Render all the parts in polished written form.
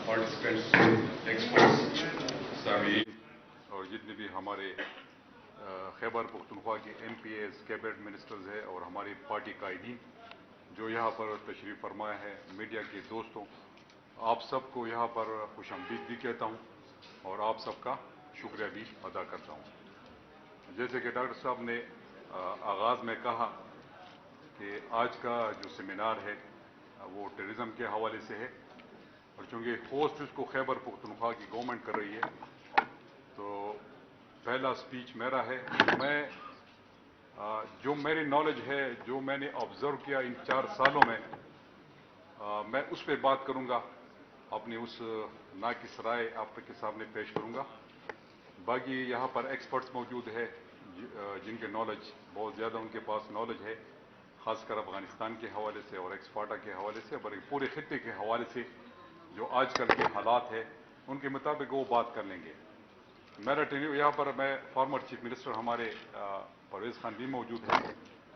participants, experts, سامعین اور جتنے بھی ہمارے خیبر پختونخوا کے MPAs کیبنٹ منسٹرز ہیں اور ہماری پارٹی قائدین جو یہاں پر تشریف فرمایا ہے، میڈیا کے دوستوں، آپ سب کو یہاں پر خوش آمدید بھی کہتا ہوں اور آپ سب کا شکریہ بھی ادا کرتا ہوں۔ جیسے کہ ڈاکٹر صاحب نے آغاز میں کہا کہ آج کا جو سیمینار ہے وہ ٹیررزم کے حوالے سے ہے، اور چونکہ ہوسٹ اس کو خیبر پختونخوا کی گورنمنٹ کر رہی ہے تو پہلا سپیچ میرا ہے۔ میں جو میری نالج ہے، جو میں نے آبزرو کیا ان 4 سالوں میں اس پہ بات کروں گا، اپنی اس ناقص رائے آپ کے سامنے پیش کروں گا۔ باقی یہاں پر ایکسپرٹس موجود ہے جن کے نالج بہت زیادہ ان کے پاس نالج ہے، خاص کر افغانستان کے حوالے سے اور ایکسپارٹا کے حوالے سے، بلکہ پورے خطے کے حوالے سے جو آج کل کے حالات ہیں ان کے مطابق وہ بات کر لیں گے۔ میرا ٹینیور یہاں پر میں فارمر چیف منسٹر ہمارے پرویز خان بھی موجود ہے۔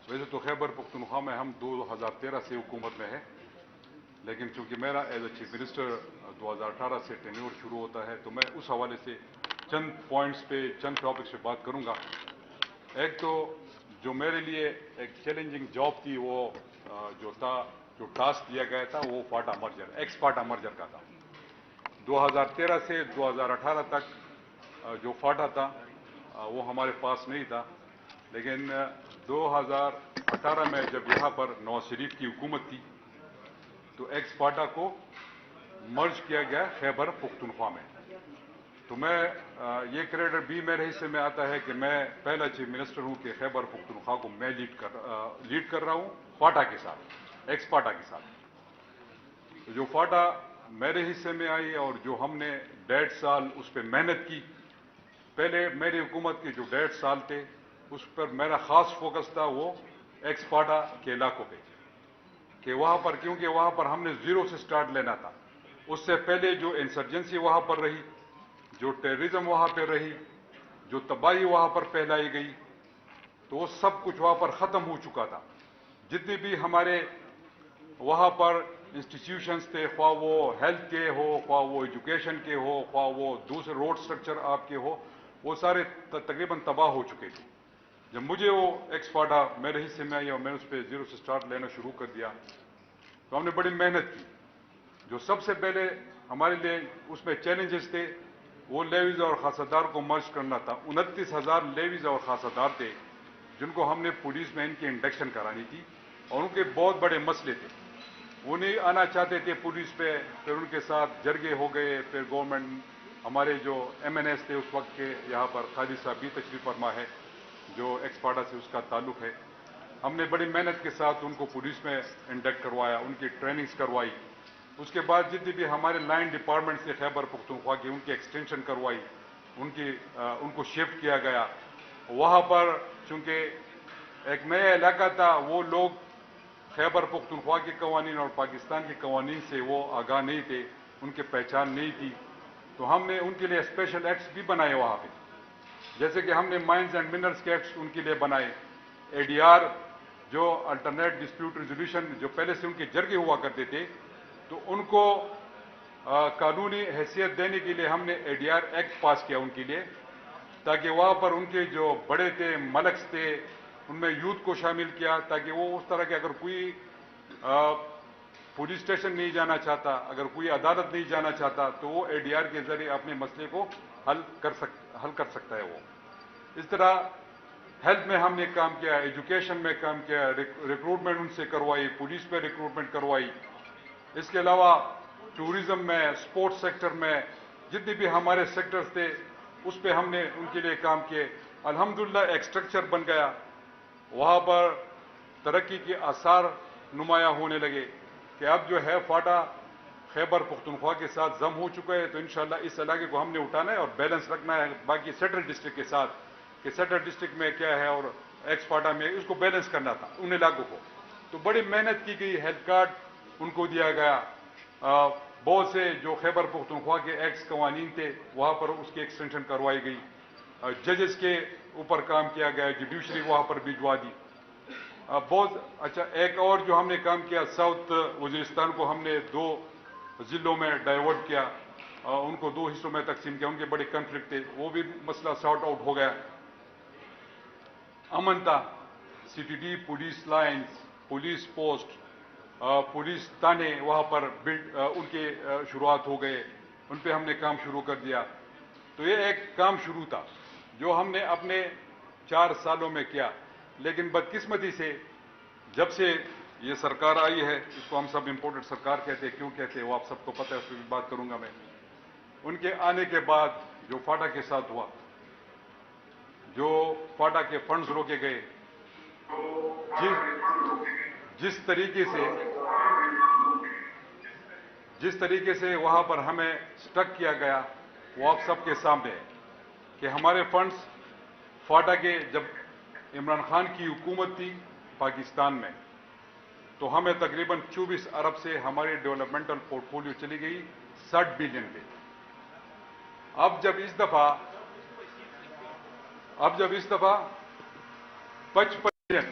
ویسے تو خیبر پختونخوا میں ہم 2013 سے حکومت میں ہے، لیکن چونکہ میرا ایز اے چیف منسٹر 2018 سے ٹینیور شروع ہوتا ہے تو میں اس حوالے سے چند پوائنٹس پہ، چند ٹاپکس پہ بات کروں گا۔ ایک تو جو میرے لیے ایک چیلنجنگ جاب تھی، وہ جو ٹاسک دیا گیا تھا وہ FATA merger, x FATA merger کا تھا۔ 2013 سے 2018 تک جو فاٹا تھا وہ ہمارے پاس نہیں تھا، لیکن 2018 میں جب یہاں پر نواز شریف کی حکومت تھی تو ایکس فاٹا کو مرج کیا گیا خیبر پختونخوا میں۔ تو میں یہ کریڈٹ بھی میرے حصے میں آتا ہے کہ میں پہلا چیف منسٹر ہوں کہ خیبر پختونخوا کو میں لیڈ کر رہا ہوں فاٹا کے ساتھ، ایکس فاٹا کے ساتھ۔ جو فاٹا میرے حصے میں آئی اور جو ہم نے 1.5 سال اس پہ محنت کی، پہلے میری حکومت کے جو 1.5 سال تھے اس پر میرا خاص فوکس تھا وہ ایکس فاٹا کے علاقوں پہ، کہ وہاں پر کیونکہ وہاں پر ہم نے زیرو سے سٹارٹ لینا تھا۔ اس سے پہلے جو انسرجنسی وہاں پر رہی، جو ٹیررزم وہاں پہ رہی، جو تباہی وہاں پر پھیلائی گئی، تو وہ سب کچھ وہاں پر ختم ہو چکا تھا۔ جتنے بھی ہمارے وہاں پر انسٹیٹیوشنز تھے، خواہ وہ ہیلتھ کے ہو، خواہ وہ ایجوکیشن کے ہو، خواہ وہ دوسرے روڈ سٹرکچر آپ کے ہو، وہ سارے تقریباً تباہ ہو چکے تھے۔ جب مجھے وہ ایکس فاٹا میرے حصے میں آئی اور میں اس پہ زیرو سے سٹارٹ لینا شروع کر دیا تو ہم نے بڑی محنت کی۔ جو سب سے پہلے ہمارے لیے اس میں چیلنجز تھے وہ لیویز اور خاصدار کو مرج کرنا تھا۔ 29,000 لیویز اور خاصدار تھے جن کو ہم نے پولیس میں ان کی انڈکشن کرانی تھی، اور ان کے بہت بڑے مسئلے تھے۔ وہ نہیں آنا چاہتے تھے پولیس پہ، پھر ان کے ساتھ جرگے ہو گئے، پھر گورنمنٹ ہمارے جو MNS تھے اس وقت کے، یہاں پر خالد صاحب بھی تشریف فرما ہے جو ایکس فاٹا سے اس کا تعلق ہے۔ ہم نے بڑی محنت کے ساتھ ان کو پولیس میں انڈکٹ کروایا، ان کی ٹریننگز کروائی۔ اس کے بعد جتنی بھی ہمارے لائن ڈپارٹمنٹ سے خیبر پختونخوا کی، ان کی ایکسٹینشن کروائی، ان کو شفٹ کیا گیا۔ وہاں پر چونکہ ایک نیا علاقہ تھا، وہ لوگ خیبر پختونخوا کے قوانین اور پاکستان کے قوانین سے وہ آگاہ نہیں تھے، ان کی پہچان نہیں تھی، تو ہم نے ان کے لیے اسپیشل ایکٹس بھی بنائے وہاں پہ، جیسے کہ ہم نے مائنز اینڈ منرلز کے ایکٹس ان کے لیے بنائے۔ ADR جو الٹرنیٹ ڈسپیوٹ ریزولوشن، جو پہلے سے ان کے جرگے ہوا کرتے تھے، تو ان کو قانونی حیثیت دینے کے لیے ہم نے ADR ایکٹ پاس کیا ان کے لیے، تاکہ وہاں پر ان کے جو بڑے تھے، ملکس تھے، ان میں یوتھ کو شامل کیا، تاکہ وہ اس طرح کے اگر کوئی پولیس اسٹیشن نہیں جانا چاہتا، اگر کوئی عدالت نہیں جانا چاہتا تو وہ ADR کے ذریعے اپنے مسئلے کو حل کر سکتا ہے۔ وہ اس طرح ہیلتھ میں ہم نے کام کیا، ایجوکیشن میں کام کیا، ریکروٹمنٹ ان سے کروائی، پولیس پہ ریکروٹمنٹ کروائی۔ اس کے علاوہ ٹورزم میں، اسپورٹس سیکٹر میں جتنے بھی ہمارے سیکٹرز تھے اس پہ ہم نے ان کے لیے کام کیے۔ الحمدللہ ایک اسٹرکچر بن گیا، وہاں پر ترقی کے آثار نمایاں ہونے لگے کہ اب جو ہے فاٹا خیبر پختونخوا کے ساتھ ضم ہو چکا ہے، تو انشاءاللہ اس علاقے کو ہم نے اٹھانا ہے اور بیلنس رکھنا ہے باقی سینٹرل ڈسٹرکٹ کے ساتھ، کہ سینٹرل ڈسٹرکٹ میں کیا ہے اور ایکس فاٹا میں، اس کو بیلنس کرنا تھا ان علاقوں کو۔ تو بڑی محنت کی گئی، ہیلتھ کارڈ ان کو دیا گیا، بہت سے جو خیبر پختونخوا کے ایکٹس قوانین تھے وہاں پر اس کی ایکسٹینشن کروائی گئی، ججز کے اوپر کام کیا گیا، جوڈیشری وہاں پر بھجوا دی۔ بہت اچھا ایک اور جو ہم نے کام کیا، ساؤتھ وزیرستان کو ہم نے 2 ضلعوں میں ڈائیورٹ کیا، ان کو 2 حصوں میں تقسیم کیا، ان کے بڑے کنفلکٹ تھے، وہ بھی مسئلہ سارٹ آؤٹ ہو گیا۔ امن تھا، C T D police lines, police post, police تانے وہاں پر ان کے شروعات ہو گئے، ان پہ ہم نے کام شروع کر دیا۔ تو یہ ایک کام شروع تھا جو ہم نے اپنے 4 سالوں میں کیا، لیکن بدقسمتی سے جب سے یہ سرکار آئی ہے، اس کو ہم سب امپورٹنٹ سرکار کہتے ہیں، کیوں کہتے ہیں وہ آپ سب کو پتہ ہے، اس پہ بھی بات کروں گا میں۔ ان کے آنے کے بعد جو فاٹا کے ساتھ ہوا، جو فاٹا کے فنڈز روکے گئے، جس طریقے سے وہاں پر ہمیں سٹک کیا گیا، وہ آپ سب کے سامنے ہے کہ ہمارے فنڈز فاٹا کے، جب عمران خان کی حکومت تھی پاکستان میں، تو ہمیں تقریباً 24 ارب سے ہماری ڈیولپمنٹل پورٹ فولیو چلی گئی 60 بلین پہ۔ اب جب اس دفعہ 55 بلین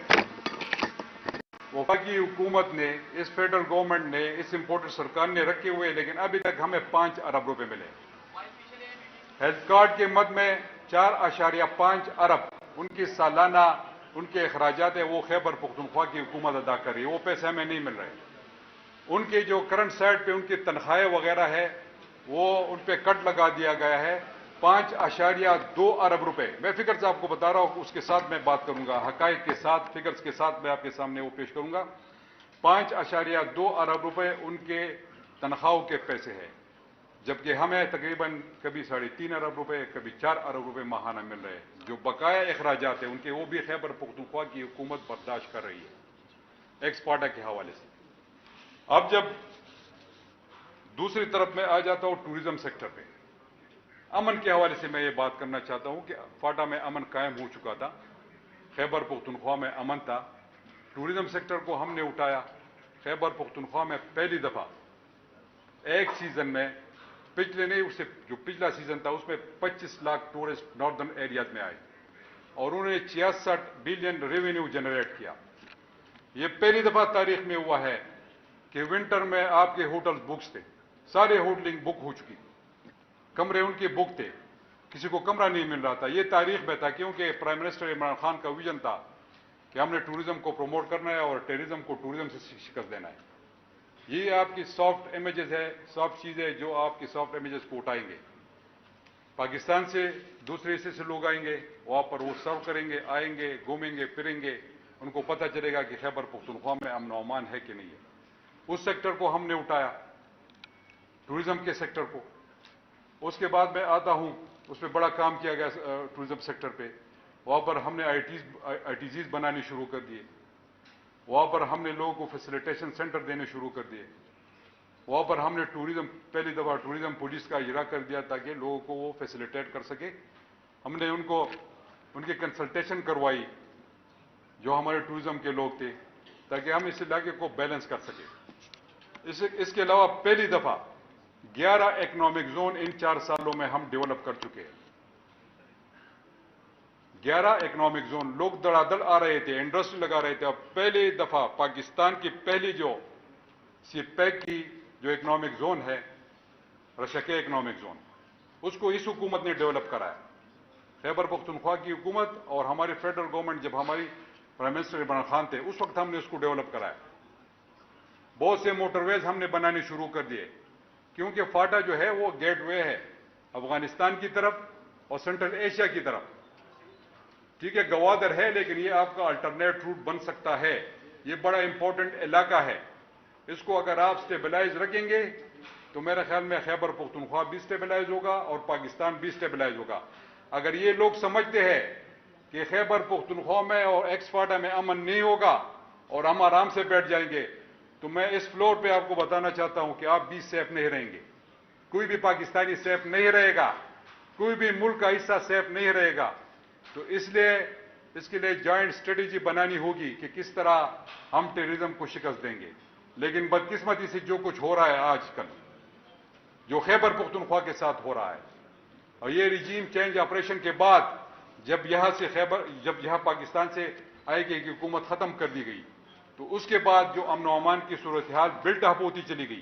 وفاقی حکومت نے، اس فیڈرل گورنمنٹ نے، اس امپورٹر سرکار نے رکھے ہوئے، لیکن ابھی تک ہمیں 5 ارب روپے ملے۔ ہیلتھ کارڈ کے مد میں 4.5 ارب ان کی سالانہ ان کے اخراجات ہیں، وہ خیبر پختونخوا کی حکومت ادا کر رہی ہے، وہ پیسے ہمیں نہیں مل رہے۔ ان کے جو کرنٹ سائٹ پہ ان کی تنخواہیں وغیرہ ہے، وہ ان پہ کٹ لگا دیا گیا ہے 5.2 ارب روپے۔ میں فگرز آپ کو بتا رہا ہوں، اس کے ساتھ میں بات کروں گا، حقائق کے ساتھ، فگرز کے ساتھ میں آپ کے سامنے وہ پیش کروں گا۔ 5.2 ارب روپے ان کے تنخواہوں کے پیسے ہیں، جبکہ ہمیں تقریباً کبھی 3.5 ارب روپے، کبھی 4 ارب روپے ماہانہ مل رہے ہیں۔ جو بقایا اخراجات ہیں ان کے، وہ بھی خیبر پختونخوا کی حکومت برداشت کر رہی ہے ایکسپارٹا کے حوالے سے۔ اب جب دوسری طرف میں آ جاتا ہوں ٹوریزم سیکٹر پہ، امن کے حوالے سے میں یہ بات کرنا چاہتا ہوں کہ فاٹا میں امن قائم ہو چکا تھا، خیبر پختونخوا میں امن تھا، ٹوریزم سیکٹر کو ہم نے اٹھایا۔ خیبر پختونخوا میں پہلی دفعہ ایک سیزن میں، پچھلے نہیں، اس سے جو پچھلا سیزن تھا اس میں 25 لاکھ ٹورسٹ ناردرن ایریاز میں آئے اور انہوں نے 66 بلین ریونیو جنریٹ کیا۔ یہ پہلی دفعہ تاریخ میں ہوا ہے کہ ونٹر میں آپ کے ہوٹل بکس تھے، سارے ہوٹلنگ بک ہو چکی، کمرے ان کے بک تھے، کسی کو کمرہ نہیں مل رہا تھا۔ یہ تاریخ میں تھا کیونکہ پرائم منسٹر عمران خان کا ویژن تھا کہ ہم نے ٹوریزم کو پروموٹ کرنا ہے اور ٹیررزم کو ٹوریزم سے شکست دینا ہے۔ یہ آپ کی سافٹ امیجز ہے، سافٹ چیزیں جو آپ کی سافٹ امیجز کو اٹھائیں گے۔ پاکستان سے دوسرے حصے سے لوگ آئیں گے، وہاں پر وہ سرو کریں گے، آئیں گے، گھومیں گے، پھریں گے، ان کو پتہ چلے گا کہ خیبر پختونخوا میں امن و امان ہے کہ نہیں ہے۔ اس سیکٹر کو ہم نے اٹھایا، ٹوریزم کے سیکٹر کو۔ اس کے بعد میں آتا ہوں، اس پہ بڑا کام کیا گیا ٹوریزم سیکٹر پہ، وہاں پر ہم نے آئی ٹی زیز بنانے شروع کر دیے، وہاں پر ہم نے لوگوں کو فیسیلیٹیشن سینٹر دینے شروع کر دیے، وہاں پر ہم نے پہلی دفعہ ٹوریزم پولیس کا اجرا کر دیا تاکہ لوگوں کو وہ فیسیلیٹیٹ کر سکے۔ ہم نے ان کی کنسلٹیشن کروائی جو ہمارے ٹوریزم کے لوگ تھے، تاکہ ہم اس علاقے کو بیلنس کر سکیں۔ اس کے علاوہ پہلی دفعہ 11 اکنامک زون ان 4 سالوں میں ہم ڈیولپ کر چکے ہیں۔ 11 اکنامک زون، لوگ دڑا دڑ آ رہے تھے، انڈسٹری لگا رہے تھے۔ اب پہلی دفعہ پاکستان کی پہلی جو سی پیک کی جو اکنامک زون ہے، رشکے اکنامک زون، اس کو اس حکومت نے ڈیولپ کرایا، خیبر پختونخوا کی حکومت اور ہماری فیڈرل گورنمنٹ، جب ہماری پرائم منسٹر عمران خان تھے اس وقت ہم نے اس کو ڈیولپ کرایا۔ بہت سے موٹر ویز ہم نے بنانے شروع کر دیے، کیونکہ فاٹا جو ہے وہ گیٹ وے ہے افغانستان کی طرف اور سینٹرل ایشیا کی طرف۔ ٹھیک ہے، گوادر ہے، لیکن یہ آپ کا الٹرنیٹ روٹ بن سکتا ہے، یہ بڑا امپورٹنٹ علاقہ ہے۔ اس کو اگر آپ سٹیبلائز رکھیں گے تو میرے خیال میں خیبر پختونخوا بھی سٹیبلائز ہوگا اور پاکستان بھی سٹیبلائز ہوگا۔ اگر یہ لوگ سمجھتے ہیں کہ خیبر پختونخوا میں اور ایکس فاٹا میں امن نہیں ہوگا اور ہم آرام سے بیٹھ جائیں گے، تو میں اس فلور پہ آپ کو بتانا چاہتا ہوں کہ آپ بھی سیف نہیں رہیں گے، کوئی بھی پاکستانی سیف نہیں رہے گا، کوئی بھی ملک کا حصہ سیف نہیں رہے گا۔ تو اس کے لیے جوائنٹ اسٹریٹجی بنانی ہوگی کہ کس طرح ہم ٹیررزم کو شکست دیں گے۔ لیکن بدقسمتی سے جو کچھ ہو رہا ہے آج کل، جو خیبر پختونخوا کے ساتھ ہو رہا ہے، اور یہ ریجیم چینج آپریشن کے بعد جب یہاں پاکستان سے آئی کی حکومت ختم کر دی گئی، تو اس کے بعد جو امن و امان کی صورتحال بلٹ اپ ہوتی چلی گئی،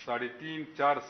3.5-4